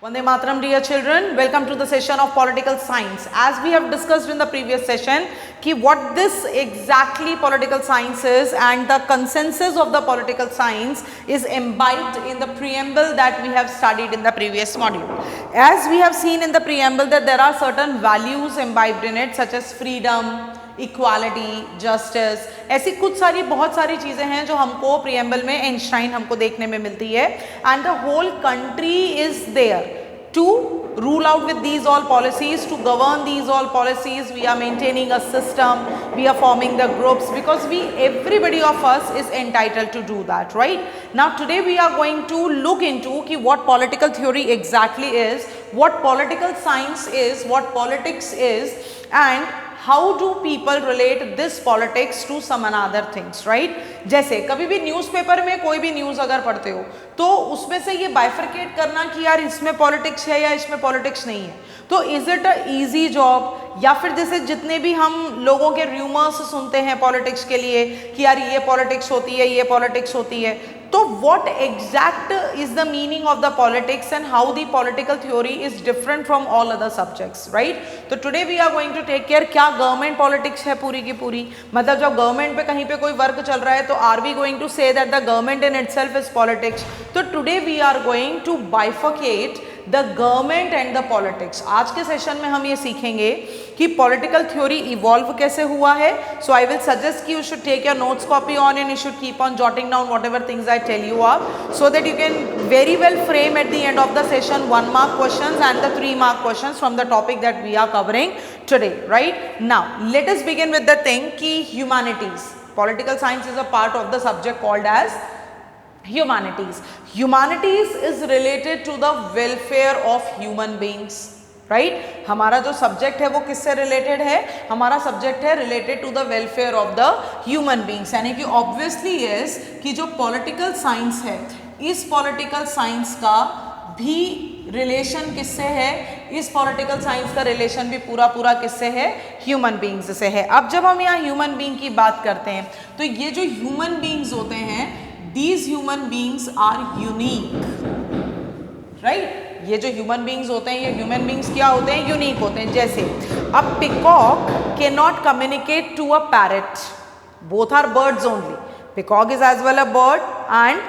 Vande Mataram, dear children, welcome to the session of political science. As we have discussed in the previous session, what this exactly political science is and the consensus of the political science is imbibed in the preamble that we have studied in the previous module. As we have seen in the preamble that there are certain values imbibed in it such as freedom, equality, justice, ऐसी कुछ सारी बहुत सारी चीज़ें हैं जो हमको preamble में एंश्टाइन हमको देखने में मिलती है. And the whole country is there to rule out with these all policies, to govern these all policies. We are maintaining a system, we are forming the groups because everybody of us is entitled to do that, right? Now today we are going to look into what political theory exactly is, what political science is, what politics is, and how do people relate this politics to some another things, right? जैसे कभी भी newspaper में कोई भी news अगर पढ़ते हो तो उसमें से ये बाइफरकेट करना कि यार इसमें पॉलिटिक्स है या इसमें पॉलिटिक्स नहीं है, तो is it a easy job? या फिर जैसे जितने भी हम लोगों के र्यूमर्स सुनते हैं पॉलिटिक्स के लिए कि यार ये पॉलिटिक्स होती है, ये पॉलिटिक्स होती है, तो what exact is the meaning of the politics and how the political theory is different from all other subjects, right? तो today we are going to take care क्या गवर्नमेंट पॉलिटिक्स है पूरी की पूरी, मतलब जब गवर्नमेंट पे कहीं पे कोई वर्क चल रहा है तो are we going to say that the government in itself is politics. तो today we are going to bifurcate the government and the politics. आज के सेशन में हम ये सीखेंगे कि पॉलिटिकल थ्योरी इवॉल्व कैसे हुआ है. सो आई विल सजेस्ट कि you should take your notes copy on and you should keep on jotting down whatever things I tell you up so that you can very well frame at the end of the session 1 mark questions and the 3 mark questions from the topic that we are covering today, right? Now let us begin with the thing ki humanities. Political science is a part of the subject called as humanities. Humanities is related to the welfare of human beings, right? हमारा जो subject है वो किससे related है? हमारा subject है related to the welfare of the human beings. यानी कि ऑब्वियसली यस कि जो पॉलिटिकल साइंस है इस पॉलिटिकल साइंस का भी रिलेशन किससे है? इस पॉलिटिकल साइंस का रिलेशन भी पूरा पूरा किससे है? ह्यूमन बींग्स से है. अब जब हम यहाँ ह्यूमन बींग की बात करते हैं तो ये जो ह्यूमन बींग्स होते हैं these human beings are unique, right? ये जो ह्यूमन बींग्स होते हैं ये ह्यूमन बींग्स क्या होते हैं? यूनिक होते हैं. जैसे a peacock can not communicate to a parrot, both are birds only. Peacock is as well a bird and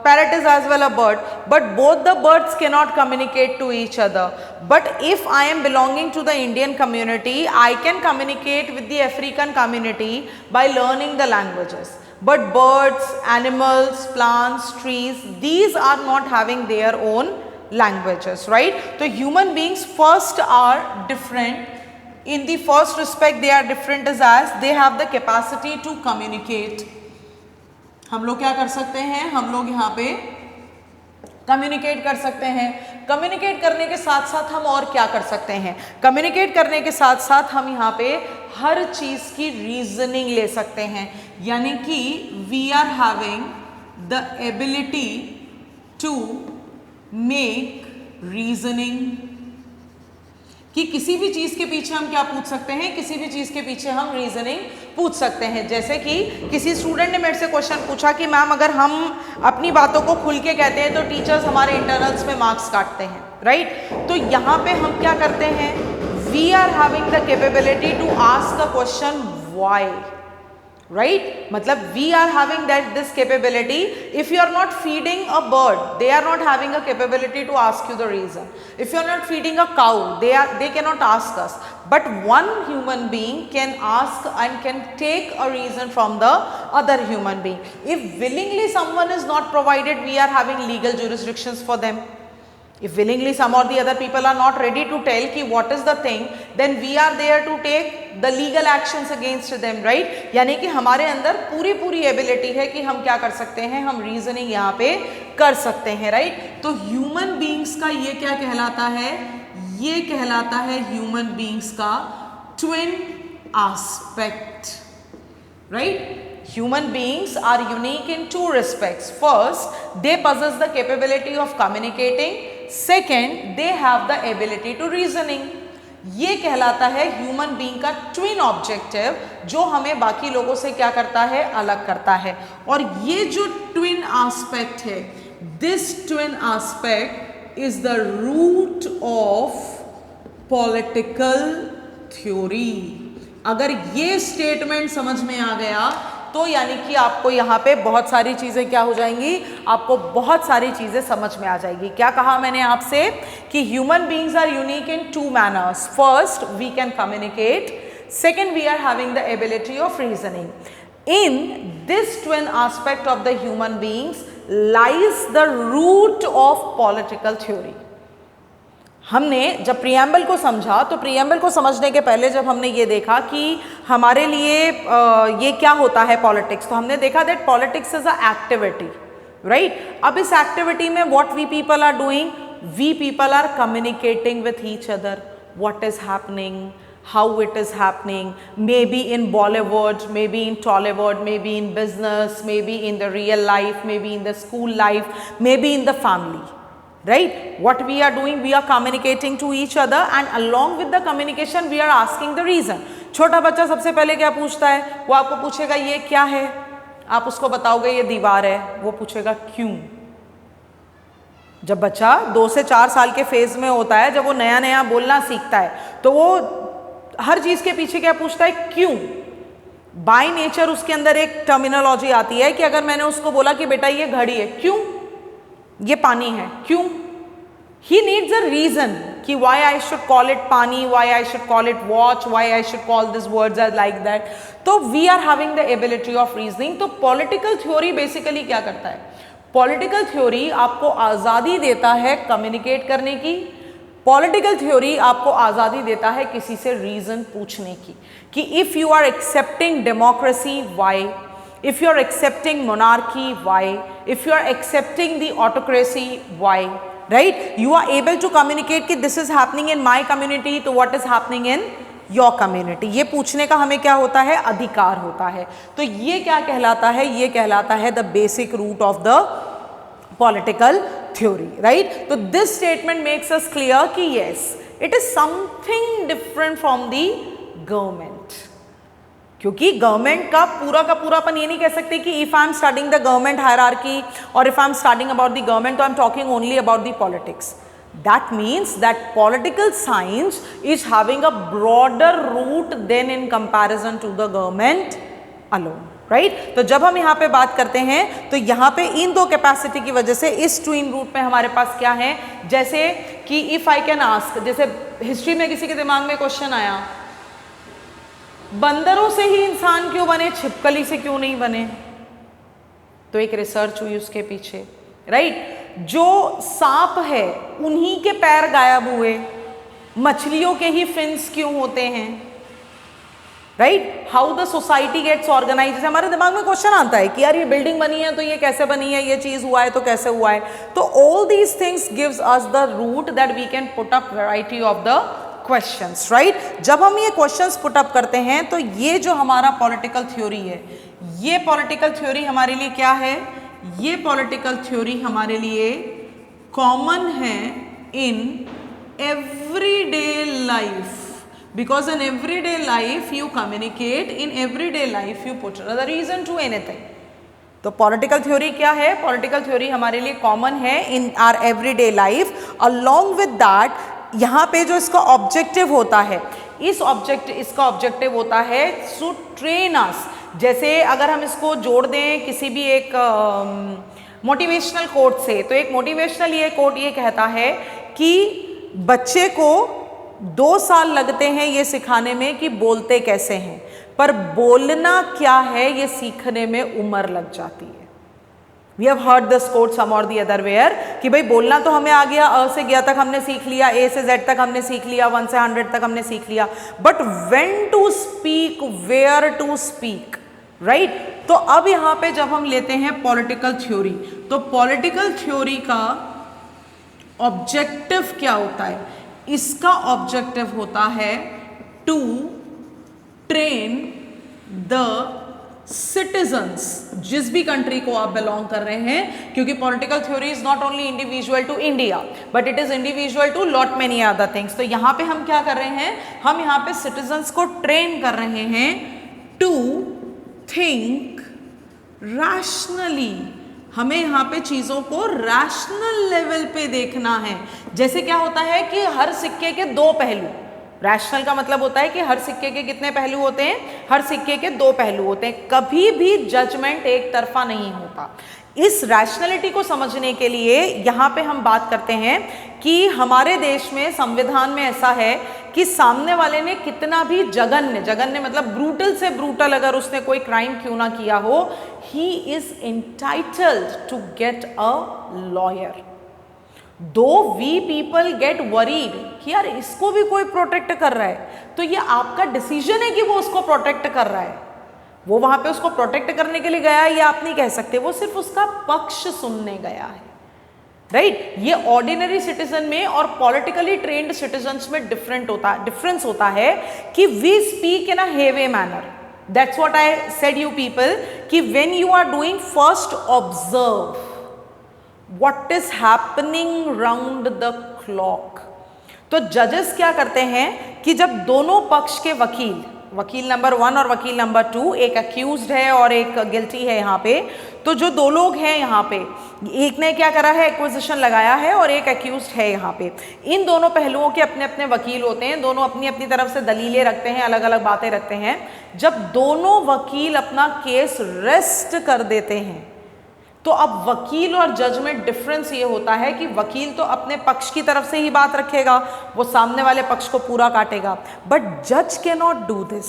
parrot is as well a bird, but both the birds cannot communicate to each other. But if I am belonging to the Indian community, I can communicate with the African community by learning the languages. But birds, animals, plants, trees, these are not having their own languages, right? So human beings first are different. In the first respect they are different as they have the capacity to communicate. हम लोग क्या कर सकते हैं? हम लोग यहाँ पे कम्युनिकेट कर सकते हैं. कम्युनिकेट करने के साथ साथ हम और क्या कर सकते हैं? कम्युनिकेट करने के साथ साथ हम यहाँ पे हर चीज़ की रीजनिंग ले सकते हैं. यानी कि we are having the ability to make reasoning, कि किसी भी चीज़ के पीछे हम क्या पूछ सकते हैं? किसी भी चीज़ के पीछे हम रीजनिंग पूछ सकते हैं. जैसे कि किसी स्टूडेंट ने मेरे से क्वेश्चन पूछा कि मैम अगर हम अपनी बातों को खुल के कहते हैं तो टीचर्स हमारे इंटरनल्स में मार्क्स काटते हैं, राइट? तो यहाँ पे हम क्या करते हैं? We are having the capability to ask a question why, right? मतलब we are having this capability. If you are not feeding a bird, they are not having a capability to ask you the reason. If you are not feeding a cow, they cannot ask us. But one human being can ask and can take a reason from the other human being. If willingly someone is not provided, we are having legal jurisdictions for them. If willingly some or the other people are not ready to tell कि what is the thing, then we are there to take the legal actions against them, right? यानी कि हमारे अंदर पूरी ability है कि हम क्या कर सकते हैं? हम रीजनिंग यहाँ पे कर सकते हैं, राइट? तो ह्यूमन बींग्स का ये क्या कहलाता है? ये कहलाता है ह्यूमन बींग्स का twin aspect, right? Human beings are unique in two respects. First, they possess the capability of communicating. Second, they have the ability to reasoning. ये कहलाता है ह्यूमन बीइंग का ट्विन ऑब्जेक्टिव जो हमें बाकी लोगों से क्या करता है? अलग करता है. और ये जो ट्विन एस्पेक्ट है, this twin aspect is the root of political theory. अगर ये स्टेटमेंट समझ में आ गया तो यानी कि आपको यहाँ पे बहुत सारी चीज़ें क्या हो जाएंगी, आपको बहुत सारी चीज़ें समझ में आ जाएगी. क्या कहा मैंने आपसे कि human beings are unique in two manners. First, we can communicate. Second, we are having the ability of reasoning. In this twin aspect of the human beings lies the root of political theory. हमने जब preamble को समझा तो preamble को समझने के पहले जब हमने ये देखा कि हमारे लिए ये क्या होता है पॉलिटिक्स, तो हमने देखा that politics is a activity, right. अब इस एक्टिविटी में what we people are doing, we people are communicating with each other what is happening, how it is happening, maybe in Bollywood, maybe in Tollywood, maybe in business, maybe in the real life, maybe in the school life, maybe in the family, right? What we are doing, we are communicating to each other, and along with the communication we are asking the reason. छोटा बच्चा सबसे पहले क्या पूछता है, वो आपको पूछेगा ये क्या है, आप उसको बताओगे ये दीवार है, वो पूछेगा क्यों. जब बच्चा 2 से 4 साल के फेज में होता है, जब वो नया नया बोलना सीखता है, तो वो हर चीज के पीछे क्या पूछता है, क्यों. बाय नेचर उसके अंदर एक टर्मिनोलॉजी आती है कि अगर मैंने उसको बोला कि बेटा ये घड़ी है, क्यों, ये पानी है, क्यों. ही नीड्स अ रीजन कि why I should call it pani, why I should call it watch, why I should call this words are like that. तो we are having the ability of reasoning. तो political theory basically क्या करता है, political theory आपको आजादी देता है communicate करने की. पॉलिटिकल थ्योरी आपको आज़ादी देता है किसी से रीज़न पूछने की कि if you are accepting democracy why, if you are accepting monarchy why, if you are accepting the autocracy why, right. You are able to communicate कि this is happening in my community, तो what is happening in your community. ये पूछने का हमें क्या होता है, अधिकार होता है. तो ये क्या कहलाता है, ये कहलाता है the basic root of the political theory, right? So this statement makes us clear कि yes, it is something different from the government. क्योंकि गवर्नमेंट का पूरा अपन ये नहीं कह सकते कि if I am studying the government hierarchy or if I am studying about the government, तो I am talking only about the politics. That means that political science is having a broader root than in comparison to the government alone. Right. तो जब हम यहाँ पे बात करते हैं तो यहाँ पे इन दो कैपेसिटी की वजह से इस ट्विन रूट में हमारे पास क्या है, जैसे कि इफ आई कैन आस्क, जैसे हिस्ट्री में किसी के दिमाग में क्वेश्चन आया, बंदरों से ही इंसान क्यों बने, छिपकली से क्यों नहीं बने, तो एक रिसर्च हुई उसके पीछे, राइट. जो सांप है उन्हीं के पैर गायब हुए, मछलियों के ही फिन्स क्यों होते हैं, right. How the society gets organize. हमारे दिमाग में क्वेश्चन आता है कि यार ये बिल्डिंग बनी है तो ये कैसे बनी है, ये चीज हुआ है तो कैसे हुआ है. तो all these things gives us the root that we can put up variety of the questions, right. जब हम ये क्वेश्चंस पुट अप करते हैं तो ये जो हमारा पॉलिटिकल थ्योरी है, ये पॉलिटिकल थ्योरी हमारे लिए क्या है, ये पॉलिटिकल थ्योरी हमारे लिए कॉमन है in everyday life. Because in everyday life you communicate, in everyday life you put the reason to anything. तो पॉलिटिकल थ्योरी क्या है, पॉलिटिकल थ्योरी हमारे लिए कॉमन है इन are everyday life. Along with that यहाँ पे जो इसका ऑब्जेक्टिव होता है, इसका ऑब्जेक्टिव होता है टू ट्रेन अस. जैसे अगर हम इसको जोड़ दें किसी भी एक मोटिवेशनल कोट से, तो एक मोटिवेशनल ये कोट ये कहता है कि बच्चे को 2 साल लगते हैं ये सिखाने में कि बोलते कैसे हैं, पर बोलना क्या है ये सीखने में उम्र लग जाती है. We have heard this quote some or the other where कि भाई बोलना तो हमें आ गया, अ से गया तक हमने सीख लिया, ए से जेड तक हमने सीख लिया, 1 से 100 तक हमने सीख लिया, but when to speak, where to speak, right. तो अब यहाँ पे जब हम लेते हैं पॉलिटिकल थ्योरी, तो पॉलिटिकल थ्योरी का ऑब्जेक्टिव क्या होता है, इसका ऑब्जेक्टिव होता है टू ट्रेन द सिटीजन्स, जिस भी कंट्री को आप बिलोंग कर रहे हैं, क्योंकि political theory is not only individual to India but it is individual to lot many other things. तो यहाँ पे हम क्या कर रहे हैं, हम यहाँ पे सिटीजन्स को ट्रेन कर रहे हैं टू थिंक रैशनली, हमें यहाँ पे चीज़ों को रैशनल लेवल पे देखना है। जैसे क्या होता है कि हर सिक्के के दो पहलू, रैशनल का मतलब होता है कि हर सिक्के के कितने पहलू होते हैं, हर सिक्के के दो पहलू होते हैं, कभी भी जजमेंट एक तरफा नहीं होता। इस रैशनैलिटी को समझने के लिए यहाँ पे हम बात करते हैं कि हमारे देश में संविधान में ऐसा है कि सामने वाले ने कितना भी जघन्य मतलब ब्रूटल से ब्रूटल अगर उसने कोई क्राइम क्यों ना किया हो, he is entitled to get a lawyer. Though we people get worried कि यार इसको भी कोई प्रोटेक्ट कर रहा है, तो ये आपका डिसीजन है कि वो उसको प्रोटेक्ट कर रहा है। वो वहां पे उसको प्रोटेक्ट करने के लिए गया है, ये आप नहीं कह सकते, वो सिर्फ उसका पक्ष सुनने गया है, राइट। ये ऑर्डिनरी सिटीजन में और पॉलिटिकली ट्रेन्ड सिटीजन्स में डिफरेंस होता है कि we speak in a heavy manner. That's what I said you people कि when you are doing first observe what is happening round the clock. तो जजेस क्या करते हैं कि जब दोनों पक्ष के वकील नंबर 1 और वकील नंबर 2, एक अक्यूज्ड है और एक गिल्टी है यहाँ पे, तो जो दो लोग हैं यहाँ पे, एक ने क्या करा है, एक्विजिशन लगाया है और एक अक्यूज्ड है यहाँ पे, इन दोनों पहलुओं के अपने अपने वकील होते हैं, दोनों अपनी अपनी तरफ से दलीलें रखते हैं, अलग अलग बातें रखते हैं। जब दोनों वकील अपना केस रेस्ट कर देते हैं तो अब वकील और जज में डिफरेंस ये होता है कि वकील तो अपने पक्ष की तरफ से ही बात रखेगा, वो सामने वाले पक्ष को पूरा काटेगा, बट जज कैन नॉट डू दिस।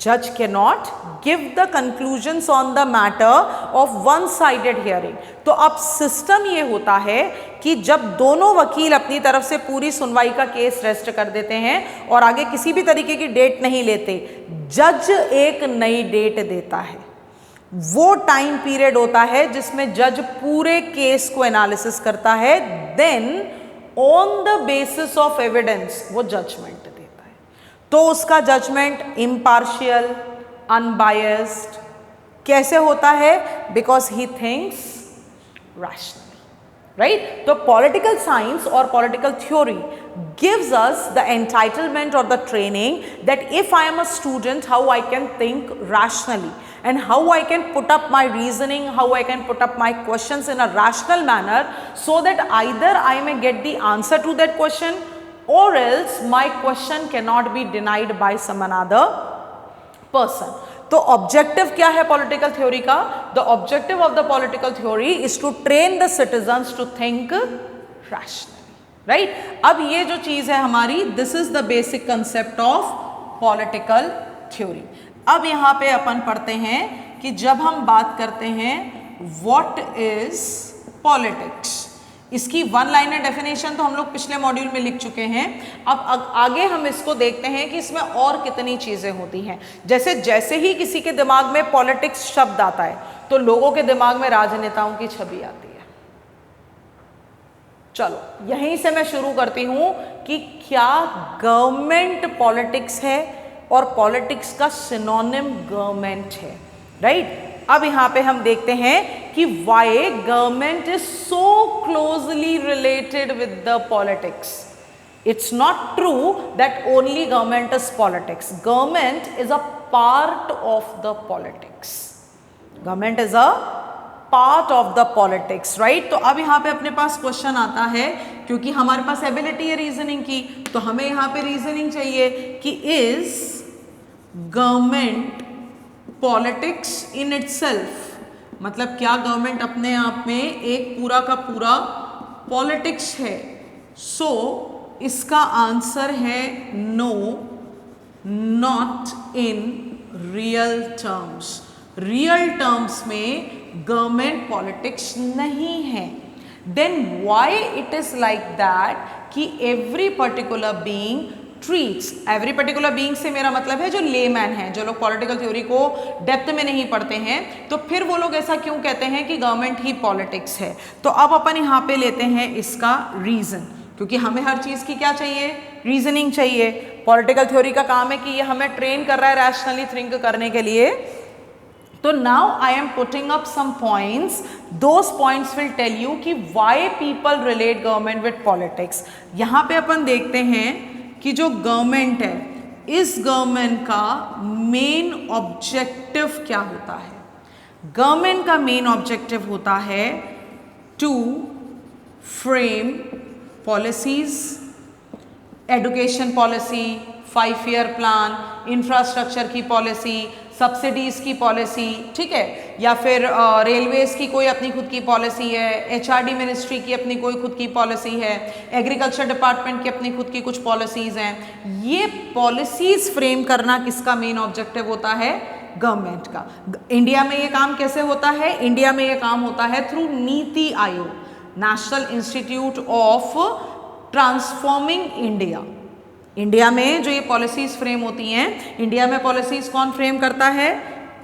जज can not give the conclusions on the matter of one sided hearing. तो अब सिस्टम ये होता है कि जब दोनों वकील अपनी तरफ से पूरी सुनवाई का केस रेस्ट कर देते हैं और आगे किसी भी तरीके की डेट नहीं लेते, जज एक नई डेट देता है। वो टाइम पीरियड होता है जिसमें जज पूरे केस को एनालिसिस करता है, then on the basis of evidence वो जजमेंट देता है। तो उसका जजमेंट इम्पार्शियल, अनबायस्ड कैसे होता है? Because he thinks rationally, right. तो पॉलिटिकल साइंस और political theory gives us the entitlement or the training that if I am a student, how I can think rationally and how I can put up my reasoning, how I can put up my questions in a rational manner, so that either I may get the answer to that question or else my question cannot be denied by some another person. तो objective क्या है political theory का? The objective of the political theory is to train the citizens to think rationally, right. अब ये जो चीज है हमारी, this is the basic concept of political theory. अब यहाँ पे अपन पढ़ते हैं कि जब हम बात करते हैं व्हाट इज पॉलिटिक्स, इसकी वन लाइनर डेफिनेशन तो हम लोग पिछले मॉड्यूल में लिख चुके हैं। अब आगे हम इसको देखते हैं कि इसमें और कितनी चीजें होती हैं। जैसे ही किसी के दिमाग में पॉलिटिक्स शब्द आता है तो लोगों के दिमाग में राजनेताओं की छवि आती है। चलो यहीं से मैं शुरू करती हूं कि क्या गवर्नमेंट पॉलिटिक्स है और पॉलिटिक्स का सिनोनिम गवर्नमेंट है, राइट। अब यहां पे हम देखते हैं कि why government is so closely related with the politics. It's not true that only government is politics. Government is a part of the politics. Government is a part of the politics, right. तो अब यहाँ पे अपने पास question आता है, क्योंकि हमारे पास ability है रीजनिंग की, तो हमें यहाँ पे रीजनिंग चाहिए कि is government politics in itself, मतलब क्या गवर्नमेंट अपने आप में एक पूरा का पूरा पॉलिटिक्स है? सो इसका आंसर है no, not in real terms. Real terms में गवर्नमेंट पॉलिटिक्स नहीं है। Then why it is like that कि every particular being treats, every particular being से मेरा मतलब है जो लेमैन है, जो लोग पॉलिटिकल थ्योरी को डेप्थ में नहीं पढ़ते हैं, तो फिर वो लोग ऐसा क्यों कहते हैं कि गवर्नमेंट ही पॉलिटिक्स है? तो अब अपन यहाँ पे लेते हैं इसका रीजन, क्योंकि हमें हर चीज की क्या चाहिए? रीजनिंग चाहिए। पॉलिटिकल थ्योरी का काम है कि ये हमें ट्रेन कर रहा है रैशनली थिंक करने के लिए। तो now I am putting up some points, those points will tell you कि why people relate government with politics. यहाँ पे अपन देखते हैं कि जो गवर्नमेंट है, इस गवर्नमेंट का मेन ऑब्जेक्टिव क्या होता है? गवर्नमेंट का मेन ऑब्जेक्टिव होता है to frame policies, education policy, 5 year plan, infrastructure की पॉलिसी, सब्सिडीज की पॉलिसी, ठीक है, या फिर रेलवेज की कोई अपनी खुद की पॉलिसी है, एचआरडी मिनिस्ट्री की अपनी कोई खुद की पॉलिसी है, एग्रीकल्चर डिपार्टमेंट की अपनी खुद की कुछ पॉलिसीज हैं। ये पॉलिसीज फ्रेम करना किसका मेन ऑब्जेक्टिव होता है? गवर्नमेंट का। इंडिया में ये काम कैसे होता है? इंडिया में ये काम होता है through NITI Aayog, national institute of transforming India. India में जो ये पॉलिसीज फ्रेम होती हैं, इंडिया में पॉलिसीज कौन फ्रेम करता है?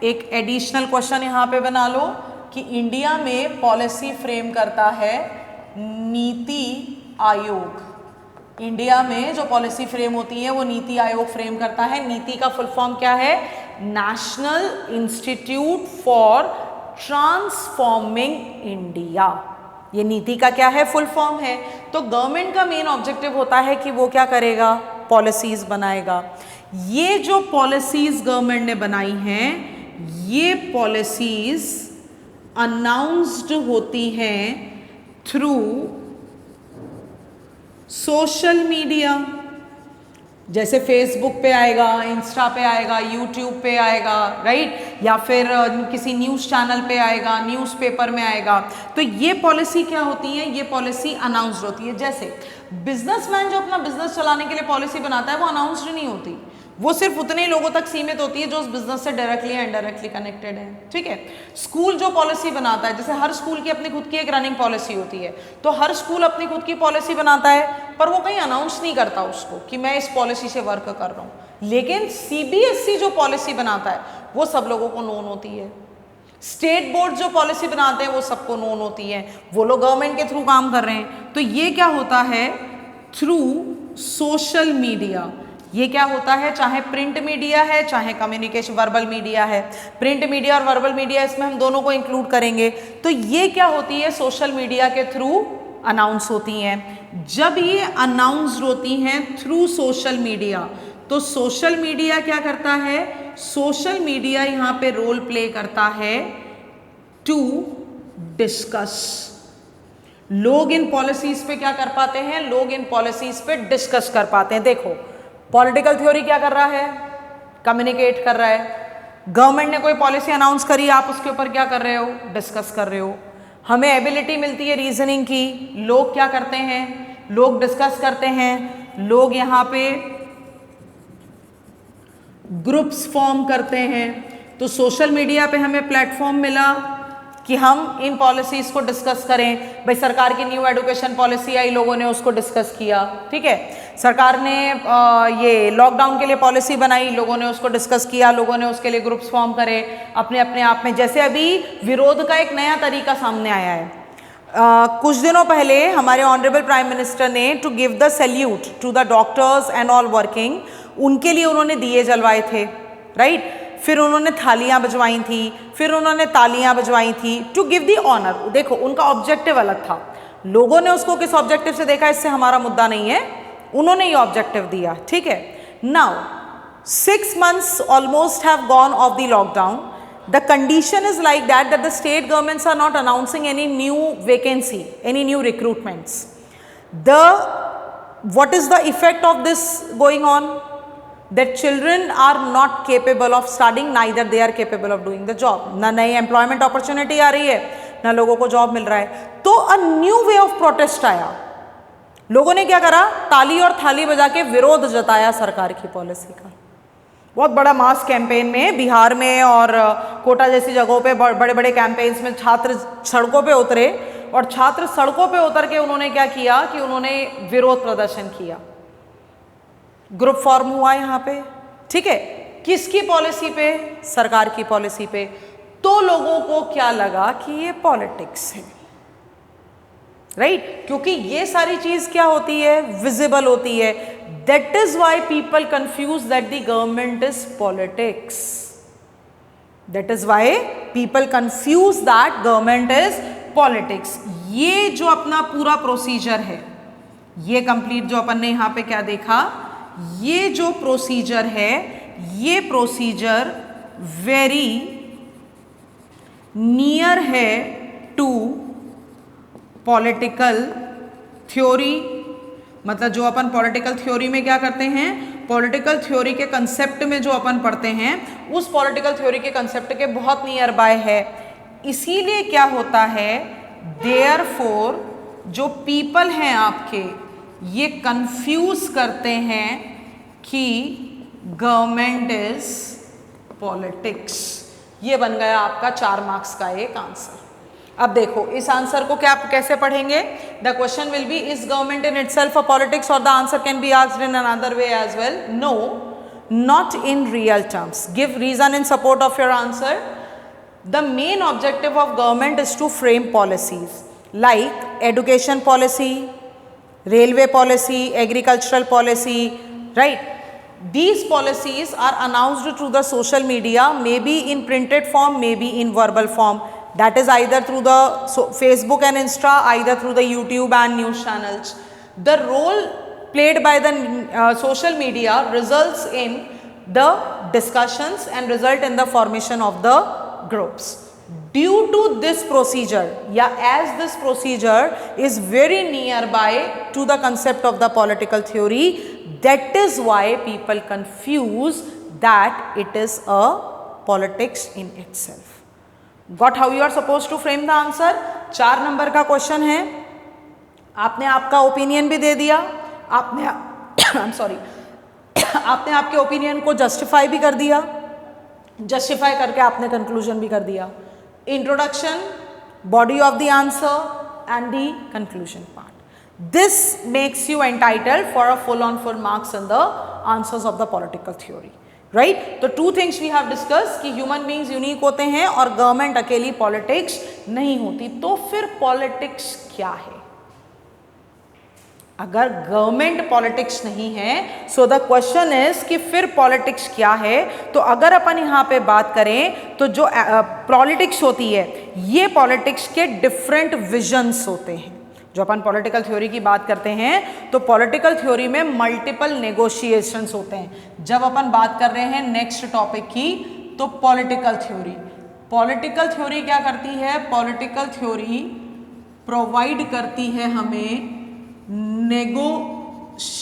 एक एडिशनल क्वेश्चन यहाँ पे बना लो कि इंडिया में पॉलिसी फ्रेम करता है नीति आयोग। इंडिया में जो पॉलिसी फ्रेम होती है वो नीति आयोग फ्रेम करता है। नीति का फुल फॉर्म क्या है? National institute for transforming India. ये नीति का क्या है? फुल फॉर्म है। तो गवर्नमेंट का मेन ऑब्जेक्टिव होता है कि वो क्या करेगा? पॉलिसीज बनाएगा। ये जो पॉलिसीज गवर्नमेंट ने बनाई हैं, ये पॉलिसीज अनाउंस्ड होती हैं थ्रू सोशल मीडिया, जैसे फेसबुक पे आएगा, इंस्टा पे आएगा, यूट्यूब पे आएगा, राइट, या फिर किसी न्यूज़ चैनल पे आएगा, न्यूज़पेपर में आएगा। तो ये पॉलिसी क्या होती है? ये पॉलिसी अनाउंस्ड होती है। जैसे बिजनेसमैन जो अपना बिजनेस चलाने के लिए पॉलिसी बनाता है वो अनाउंस्ड नहीं होती, वो सिर्फ उतने लोगों तक सीमित होती है जो उस बिजनेस से डायरेक्टली या इनडायरेक्टली कनेक्टेड है, ठीक है। स्कूल जो पॉलिसी बनाता है, जैसे हर स्कूल की अपनी खुद की एक रनिंग पॉलिसी होती है, तो हर स्कूल अपनी खुद की पॉलिसी बनाता है, पर वो कहीं अनाउंस नहीं करता उसको कि मैं इस पॉलिसी से वर्क कर रहा हूँ। लेकिन सीबीएसई जो पॉलिसी बनाता है वो सब लोगों को नोन होती है। स्टेट बोर्ड जो पॉलिसी बनाते हैं वो सबको नोन होती है, वो लोग गवर्नमेंट के थ्रू काम कर रहे हैं। तो ये क्या होता है? Through social media. ये क्या होता है? चाहे प्रिंट मीडिया है, चाहे कम्युनिकेशन वर्बल मीडिया है, प्रिंट मीडिया और वर्बल मीडिया, इसमें हम दोनों को इंक्लूड करेंगे। तो ये क्या होती है? सोशल मीडिया के थ्रू अनाउंस होती हैं। जब ये अनाउंस्ड होती हैं थ्रू सोशल मीडिया, तो सोशल मीडिया क्या करता है? सोशल मीडिया यहाँ पे रोल प्ले करता है टू डिस्कस। लोग इन पॉलिसीज पे क्या कर पाते हैं? लोग इन पॉलिसीज पे डिस्कस कर पाते हैं। देखो, पॉलिटिकल थ्योरी क्या कर रहा है? कम्युनिकेट कर रहा है। गवर्नमेंट ने कोई पॉलिसी अनाउंस करी, आप उसके ऊपर क्या कर रहे हो? डिस्कस कर रहे हो। हमें एबिलिटी मिलती है रीजनिंग की, लोग क्या करते हैं? लोग डिस्कस करते हैं, लोग यहाँ पे ग्रुप्स फॉर्म करते हैं। तो सोशल मीडिया पे हमें प्लेटफॉर्म मिला कि हम इन पॉलिसीज को डिस्कस करें। भाई सरकार की न्यू एजुकेशन पॉलिसी आई, लोगों ने उसको डिस्कस किया, ठीक है। सरकार ने ये लॉकडाउन के लिए पॉलिसी बनाई, लोगों ने उसको डिस्कस किया, लोगों ने उसके लिए ग्रुप्स फॉर्म करे अपने अपने आप में। जैसे अभी विरोध का एक नया तरीका सामने आया है। कुछ दिनों पहले हमारे ऑनरेबल प्राइम मिनिस्टर ने to give the salute to the doctors and all working, उनके लिए उन्होंने दिए जलवाए थे, राइट। फिर उन्होंने थालियां बजवाई थी, फिर उन्होंने तालियां बजवाई थी टू गिव द ऑनर। देखो, उनका ऑब्जेक्टिव अलग था। लोगों ने उसको किस ऑब्जेक्टिव से देखा? इससे हमारा मुद्दा नहीं है, उन्होंने ये ऑब्जेक्टिव दिया, ठीक है। Now 6 months almost have gone of the lockdown. The condition is like that the state governments are not announcing any new vacancy, any new recruitments. What is the effect of this going on? That children are not capable of studying, neither they are capable of doing the job. ना नई employment opportunity आ रही है, ना लोगों को job मिल रहा है। तो a new way of protest आया। लोगों ने क्या करा? ताली और थाली बजा के विरोध जताया सरकार की पॉलिसी का। बहुत बड़ा मास कैंपेन में बिहार में और कोटा जैसी जगहों पे बड़े बड़े कैंपेन्स में छात्र सड़कों पे उतरे, और छात्र सड़कों पे उतर के उन्होंने क्या किया कि उन्होंने विरोध प्रदर्शन किया। ग्रुप फॉर्म हुआ यहाँ पे, ठीक है। किसकी पॉलिसी पे? सरकार की पॉलिसी पे। तो लोगों को क्या लगा कि ये पॉलिटिक्स है, राइट, क्योंकि ये सारी चीज क्या होती है? विजिबल होती है। That is why people confuse that the government is politics. That is why people confuse that government is politics. ये जो अपना पूरा प्रोसीजर है, ये कंप्लीट जो अपन ने यहाँ पे क्या देखा, ये जो प्रोसीजर है, ये प्रोसीजर वेरी नियर है टू पॉलिटिकल थ्योरी, मतलब जो अपन पॉलिटिकल थ्योरी में क्या करते हैं, पॉलिटिकल थ्योरी के कंसेप्ट में जो अपन पढ़ते हैं उस पॉलिटिकल थ्योरी के कंसेप्ट के बहुत नियर बाय है। इसीलिए क्या होता है, देयरफॉर जो पीपल हैं आपके ये कंफ्यूज करते हैं कि गवर्नमेंट इज पॉलिटिक्स। ये बन गया आपका 4 मार्क्स का एक आंसर। अब देखो इस आंसर को क्या कैसे पढ़ेंगे, the question will be is government in itself a politics और the answer can be asked in another way as well, no not in real terms. Give reason in support of your answer. The main objective of government is to frame policies like education policy, railway policy, agricultural policy, right? These policies are announced through the social media, maybe in printed form, maybe in verbal form. That is either through the Facebook and Insta, either through the YouTube and news channels. The role played by the social media results in the discussions and result in the formation of the groups. Due to this procedure, as this procedure is very nearby to the concept of the political theory, that is why people confuse that it is a politics in itself. Got how you are supposed to frame the answer? 4 number का question है, आपने आपका opinion भी दे दिया, आपने आपने आपके opinion को जस्टिफाई भी कर दिया, जस्टिफाई करके आपने कंक्लूजन भी कर दिया। Introduction, body of the answer and the conclusion part. This makes you entitled for a full on full marks in the answers of the political theory, right? तो 2 things we have discussed कि human beings unique होते हैं और government अकेली politics नहीं होती। तो फिर पॉलिटिक्स क्या है? अगर गवर्नमेंट पॉलिटिक्स नहीं है, सो द क्वेश्चन इज कि फिर पॉलिटिक्स क्या है? तो अगर अपन यहाँ पे बात करें तो जो पॉलिटिक्स होती है, ये पॉलिटिक्स के डिफरेंट विजन्स होते हैं। जो अपन पॉलिटिकल थ्योरी की बात करते हैं तो पॉलिटिकल थ्योरी में मल्टीपल नेगोशिएशंस होते हैं। जब अपन बात कर रहे हैं नेक्स्ट टॉपिक की, तो पॉलिटिकल थ्योरी क्या करती है? पॉलिटिकल थ्योरी प्रोवाइड करती है हमें नेगोशिएशंस।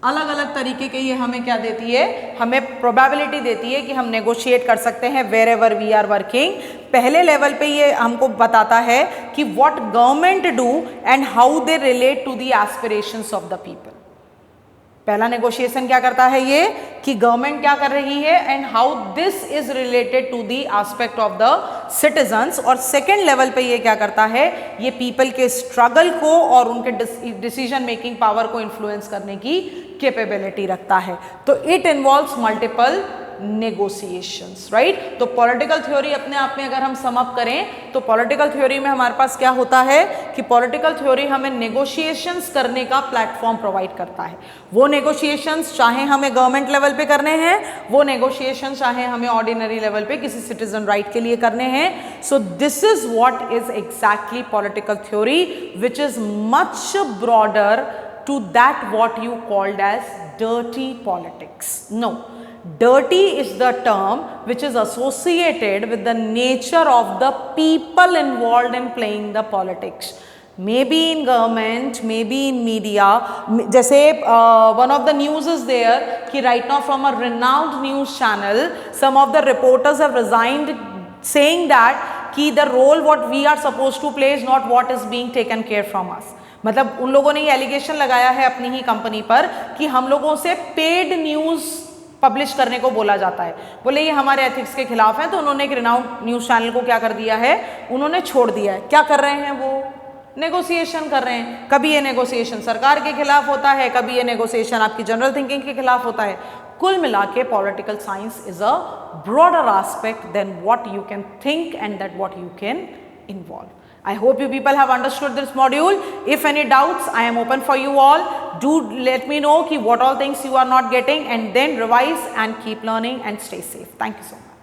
अलग अलग तरीके के ये हमें क्या देती है? हमें प्रोबेबिलिटी देती है कि हम नेगोशिएट कर सकते हैं wherever we are working. पहले लेवल पे ये हमको बताता है कि what government do and how they relate to the aspirations of the people. पहला नेगोशिएशन क्या करता है ये कि गवर्नमेंट क्या कर रही है and how this is related to the aspect of the citizens. और सेकेंड लेवल पे ये क्या करता है? ये पीपल के स्ट्रगल को और उनके डिसीजन मेकिंग पावर को इन्फ्लुएंस करने की कैपेबिलिटी रखता है। तो it involves multiple negotiations, right? तो पॉलिटिकल थ्योरी अपने आप में अगर हम सम अप करें तो पॉलिटिकल थ्योरी में हमारे पास क्या होता है कि पॉलिटिकल थ्योरी हमें नेगोशिएशंस करने का प्लेटफॉर्म प्रोवाइड करता है। वो नेगोशिएशंस चाहे हमें गवर्नमेंट लेवल पे करने हैं, वो नेगोशिएशंस चाहे हमें ऑर्डिनरी लेवल पे किसी सिटीजन राइट के लिए करने हैं। So this is what is exactly political theory, which is much broader to that what you called as dirty politics. No, dirty is the term which is associated with the nature of the people involved in playing the politics. Maybe in government, maybe in media. जैसे one of the news is there कि right now from a renowned news channel, some of the reporters have resigned saying that कि the role what we are supposed to play is not what is being taken care from us. मतलब उन लोगों ने ये allegation लगाया है अपनी ही company पर कि हम लोगों से पेड न्यूज़ पब्लिश करने को बोला जाता है। बोले ये हमारे एथिक्स के खिलाफ है। तो उन्होंने एक रिनाउंड न्यूज़ चैनल को क्या कर दिया है? उन्होंने छोड़ दिया है। क्या कर रहे हैं? वो नेगोशिएशन कर रहे हैं। कभी ये नेगोशिएशन सरकार के खिलाफ होता है, कभी ये नेगोशिएशन आपकी जनरल थिंकिंग के खिलाफ होता है। कुल मिला के political science is a broader aspect than what you can think and that what you can involve. I hope you people have understood this module. If any doubts, I am open for you all. Do let me know what all things you are not getting, and then revise and keep learning and stay safe. Thank you so much.